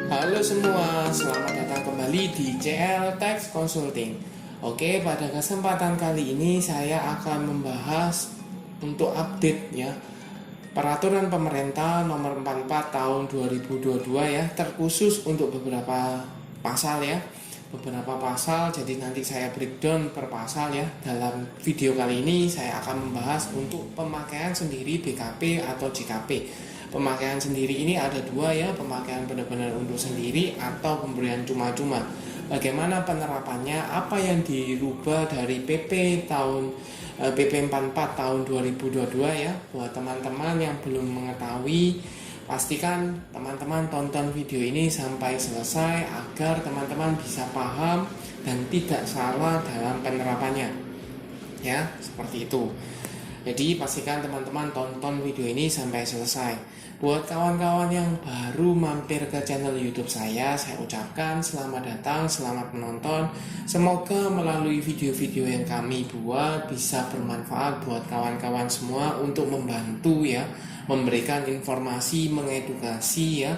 Halo semua, selamat datang kembali di CL Tax Consulting. Oke, pada kesempatan kali ini saya akan membahas untuk update ya peraturan pemerintah nomor 44 tahun 2022 ya, terkhusus untuk beberapa pasal ya. Beberapa pasal, jadi nanti saya breakdown per pasal ya. Dalam video kali ini saya akan membahas untuk pemakaian sendiri BKP atau JKP. Pemakaian sendiri ini ada dua ya, pemakaian benar-benar untuk sendiri atau pemberian cuma-cuma. Bagaimana penerapannya, apa yang dirubah dari PP 44 tahun 2022 ya. Buat teman-teman yang belum mengetahui, pastikan teman-teman tonton video ini sampai selesai agar teman-teman bisa paham dan tidak salah dalam penerapannya. Ya, seperti itu. Jadi pastikan teman-teman tonton video ini sampai selesai. Buat kawan-kawan yang baru mampir ke channel YouTube saya ucapkan selamat datang, selamat menonton. Semoga melalui video-video yang kami buat bisa bermanfaat buat kawan-kawan semua untuk membantu ya, memberikan informasi, mengedukasi ya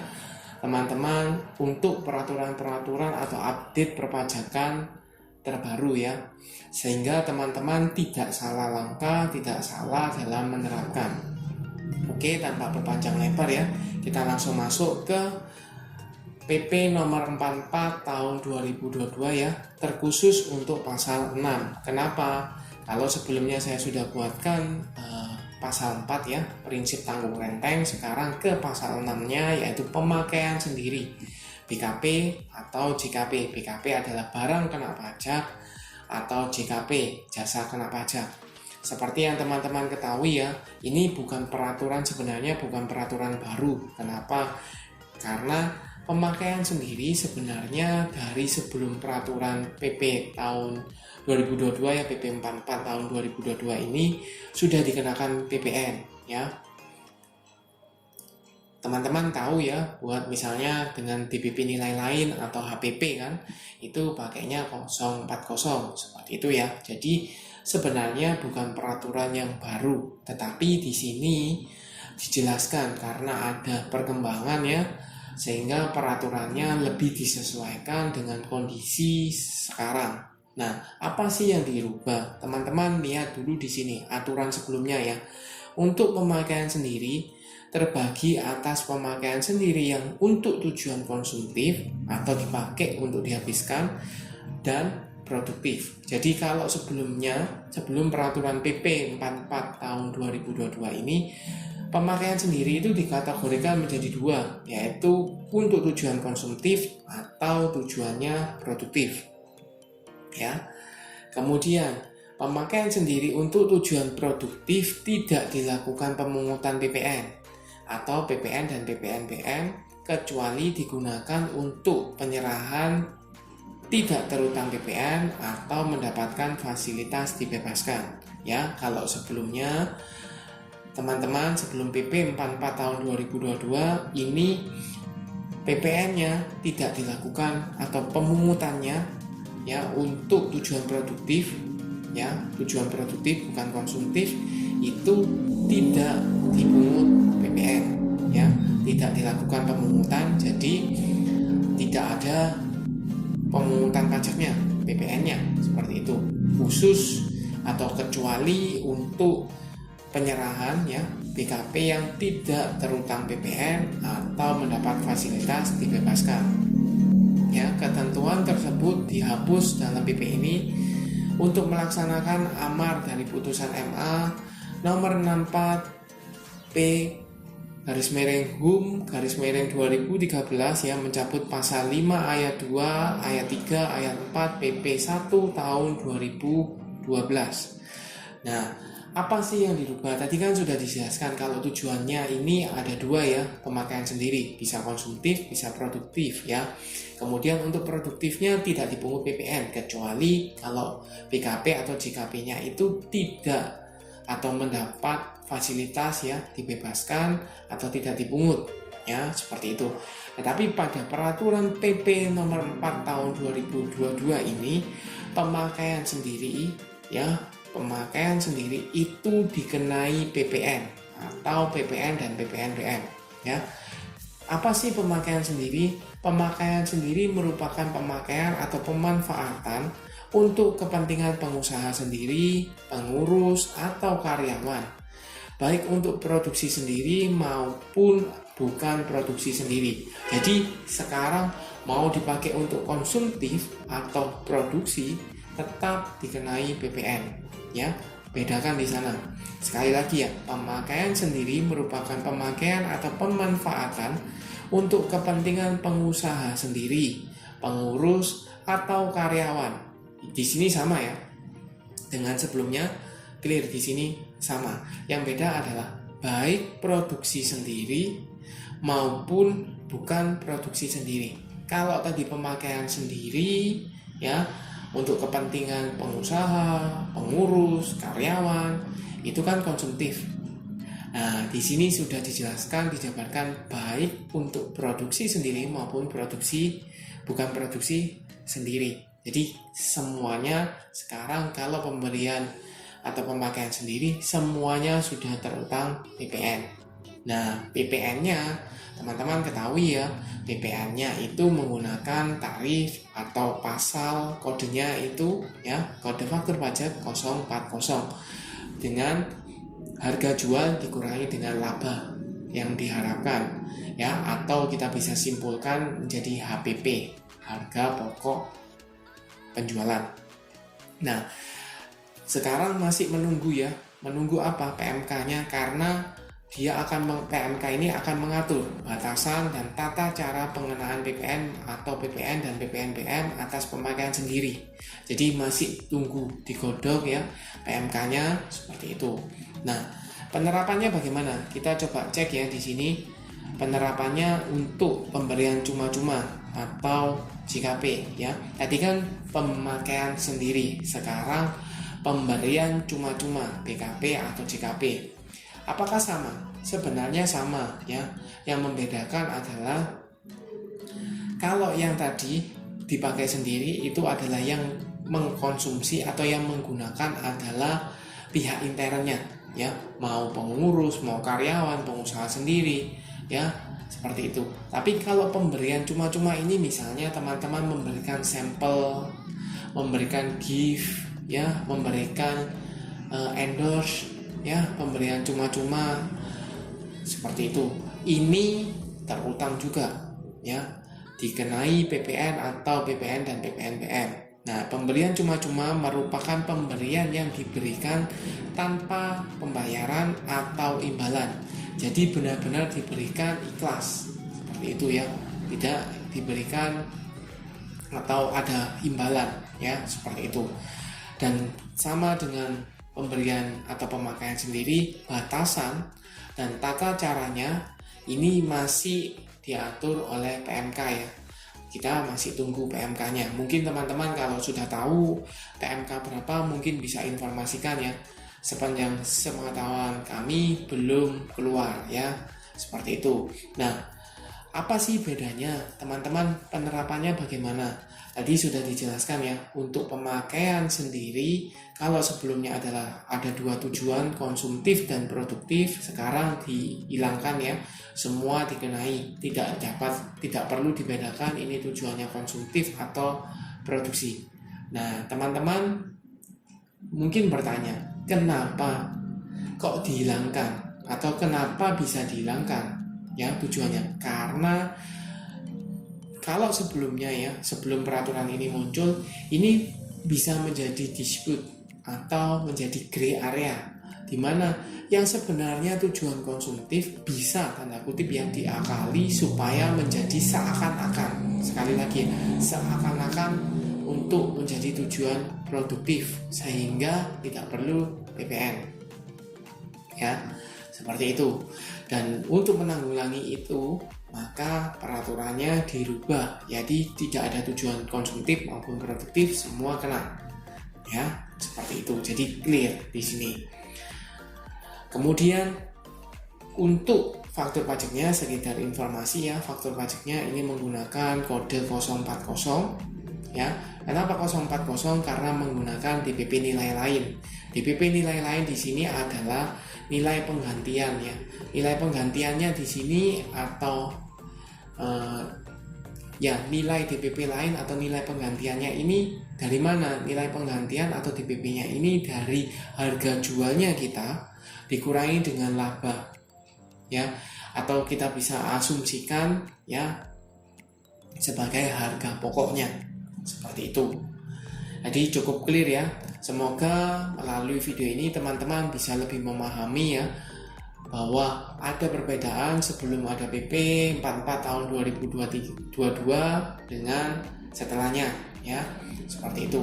teman-teman untuk peraturan-peraturan atau update perpajakan terbaru ya, sehingga teman-teman tidak salah langkah, tidak salah dalam menerapkan. Oke, tanpa berpanjang lebar ya, kita langsung masuk ke PP nomor 44 tahun 2022 ya, terkhusus untuk pasal 6. Kenapa? Kalau sebelumnya saya sudah buatkan pasal 4 ya, prinsip tanggung renteng, sekarang ke pasal 6-nya yaitu pemakaian sendiri BKP atau JKP. BKP adalah barang kena pajak atau JKP, jasa kena pajak. Seperti yang teman-teman ketahui ya, ini bukan peraturan, sebenarnya bukan peraturan baru. Kenapa? Karena pemakaian sendiri sebenarnya dari sebelum peraturan PP tahun 2022 ya, PP 44 tahun 2022 ini sudah dikenakan PPN ya. Teman-teman tahu ya, buat misalnya dengan DPP nilai lain atau HPP kan, itu pakainya 040 seperti itu ya. Jadi sebenarnya bukan peraturan yang baru, tetapi di sini dijelaskan karena ada perkembangan ya, sehingga peraturannya lebih disesuaikan dengan kondisi sekarang. Nah, apa sih yang dirubah? Teman-teman lihat dulu di sini aturan sebelumnya ya. Untuk pemakaian sendiri terbagi atas pemakaian sendiri yang untuk tujuan konsumtif atau dipakai untuk dihabiskan dan produktif. Jadi kalau sebelum peraturan PP 44 tahun 2022 ini, pemakaian sendiri itu dikategorikan menjadi dua, yaitu untuk tujuan konsumtif atau tujuannya produktif. Ya. Kemudian pemakaian sendiri untuk tujuan produktif tidak dilakukan pemungutan PPN atau PPN dan PPNBM kecuali digunakan untuk penyerahan tidak terutang PPN atau mendapatkan fasilitas dibebaskan ya. Kalau sebelumnya teman-teman, sebelum PP 44 tahun 2022 ini PPN-nya tidak dilakukan atau pemungutannya ya untuk tujuan produktif ya, tujuan produktif bukan konsumtif, itu tidak dipungut PPN ya, tidak dilakukan pemungutan, jadi tidak ada pemungutan pajaknya, PPN-nya seperti itu, khusus atau kecuali untuk penyerahan ya BKP yang tidak terutang PPN atau mendapat fasilitas dibebaskan ya. Ketentuan tersebut dihapus dalam PP ini untuk melaksanakan amar dari putusan MA nomor 64 P _HUM _2013 yang mencabut pasal 5 ayat 2 ayat 3 ayat 4 PP 1 tahun 2012. Nah, apa sih yang dirubah? Tadi kan sudah dijelaskan kalau tujuannya ini ada dua ya, pemakaian sendiri, bisa konsumtif, bisa produktif ya. Kemudian untuk produktifnya tidak dipungut PPN kecuali kalau BKP atau JKP-nya itu tidak atau mendapat fasilitas ya, dibebaskan atau tidak dipungut ya, seperti itu. Tetapi pada peraturan PP nomor 4 tahun 2022 ini pemakaian sendiri ya, pemakaian sendiri itu dikenai PPN atau PPN dan PPNBM ya. Apa sih pemakaian sendiri? Pemakaian sendiri merupakan pemakaian atau pemanfaatan untuk kepentingan pengusaha sendiri, pengurus, atau karyawan, baik untuk produksi sendiri maupun bukan produksi sendiri. Jadi sekarang mau dipakai untuk konsumtif atau produksi tetap dikenai PPN, ya. Bedakan di sana. Sekali lagi ya, pemakaian sendiri merupakan pemakaian atau pemanfaatan untuk kepentingan pengusaha sendiri, pengurus, atau karyawan. Di sini sama ya. Dengan sebelumnya, clear di sini sama. Yang beda adalah baik produksi sendiri maupun bukan produksi sendiri. Kalau tadi pemakaian sendiri ya, untuk kepentingan pengusaha, pengurus, karyawan, itu kan konsumtif. Nah, di sini sudah dijelaskan, dijabarkan baik untuk produksi sendiri maupun bukan produksi sendiri. Jadi semuanya sekarang kalau pemberian atau pemakaian sendiri semuanya sudah terutang PPN. Nah, PPN-nya teman-teman ketahui ya, PPN-nya itu menggunakan tarif atau pasal kodenya itu ya, kode faktur pajak 040 dengan harga jual dikurangi dengan laba yang diharapkan ya, atau kita bisa simpulkan menjadi HPP, harga pokok penjualan. Nah, sekarang masih menunggu apa? PMK-nya, karena PMK ini akan mengatur batasan dan tata cara pengenaan PPN atau PPN dan PPNBM atas pemakaian sendiri. Jadi masih tunggu digodok ya PMK-nya seperti itu. Nah, penerapannya bagaimana? Kita coba cek ya di sini penerapannya untuk pemberian cuma-cuma atau JKP ya. Tadi kan pemakaian sendiri, sekarang pemberian cuma-cuma BKP atau JKP. Apakah sama? Sebenarnya sama ya. Yang membedakan adalah kalau yang tadi dipakai sendiri itu adalah yang mengkonsumsi atau yang menggunakan adalah pihak internnya ya, mau pengurus, mau karyawan, pengusaha sendiri ya, seperti itu. Tapi kalau pemberian cuma-cuma ini misalnya teman-teman memberikan sampel, memberikan gift ya, memberikan endorse ya, pemberian cuma-cuma seperti itu, ini terutang juga ya, dikenai PPN atau PPN dan PPNBM. Nah, pemberian cuma-cuma merupakan pemberian yang diberikan tanpa pembayaran atau imbalan. Jadi benar-benar diberikan ikhlas seperti itu ya, tidak diberikan atau ada imbalan ya, seperti itu. Dan sama dengan pemberian atau pemakaian sendiri, batasan dan tata caranya ini masih diatur oleh PMK ya. Kita masih tunggu PMK-nya. Mungkin teman-teman kalau sudah tahu PMK berapa mungkin bisa informasikan ya. Sepanjang sepengetahuan kami belum keluar ya, seperti itu. Nah, apa sih bedanya teman-teman, penerapannya bagaimana? Tadi sudah dijelaskan ya, untuk pemakaian sendiri kalau sebelumnya adalah ada dua tujuan, konsumtif dan produktif, sekarang dihilangkan ya, semua dikenai, tidak perlu dibedakan ini tujuannya konsumtif atau produksi. Nah, teman-teman mungkin bertanya, kenapa kok dihilangkan atau kenapa bisa dihilangkan ya tujuannya? Karena kalau sebelumnya ya, sebelum peraturan ini muncul, ini bisa menjadi dispute atau menjadi gray area, di mana yang sebenarnya tujuan konsumtif bisa tanda kutip yang diakali supaya menjadi seakan-akan, sekali lagi seakan-akan untuk menjadi tujuan produktif sehingga tidak perlu PPN ya, seperti itu. Dan untuk menanggulangi itu maka peraturannya dirubah, jadi tidak ada tujuan konsumtif maupun produktif, semua kena ya, seperti itu. Jadi clear di sini. Kemudian untuk faktur pajaknya, sekedar informasi ya, faktur pajaknya ini menggunakan kode 040 ya. Kenapa 040? Karena menggunakan DPP nilai lain. DPP nilai lain di sini adalah nilai penggantian ya. Nilai penggantiannya di sini atau ya nilai DPP lain atau nilai penggantiannya ini dari mana? Nilai penggantian atau DPP-nya ini dari harga jualnya kita dikurangi dengan laba, ya, atau kita bisa asumsikan ya sebagai harga pokoknya, seperti itu. Jadi cukup clear ya. Semoga melalui video ini teman-teman bisa lebih memahami ya bahwa ada perbedaan sebelum ada PP 44 tahun 2022 dengan setelahnya ya, seperti itu.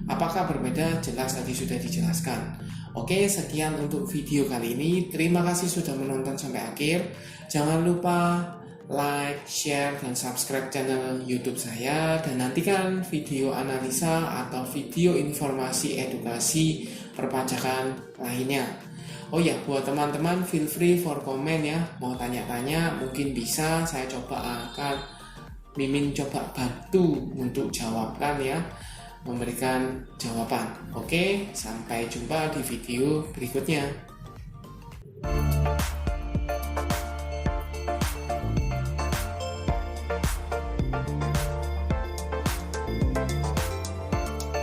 Apakah berbeda? Jelas tadi sudah dijelaskan. Oke, sekian untuk video kali ini. Terima kasih sudah menonton sampai akhir. Jangan lupa like, share, dan subscribe channel YouTube saya, dan nantikan video analisa atau video informasi edukasi perpajakan lainnya. Oh ya, buat teman-teman feel free for comment ya, mau tanya-tanya mungkin bisa saya Mimin coba bantu untuk jawabkan ya, memberikan jawaban. Oke, sampai jumpa di video berikutnya.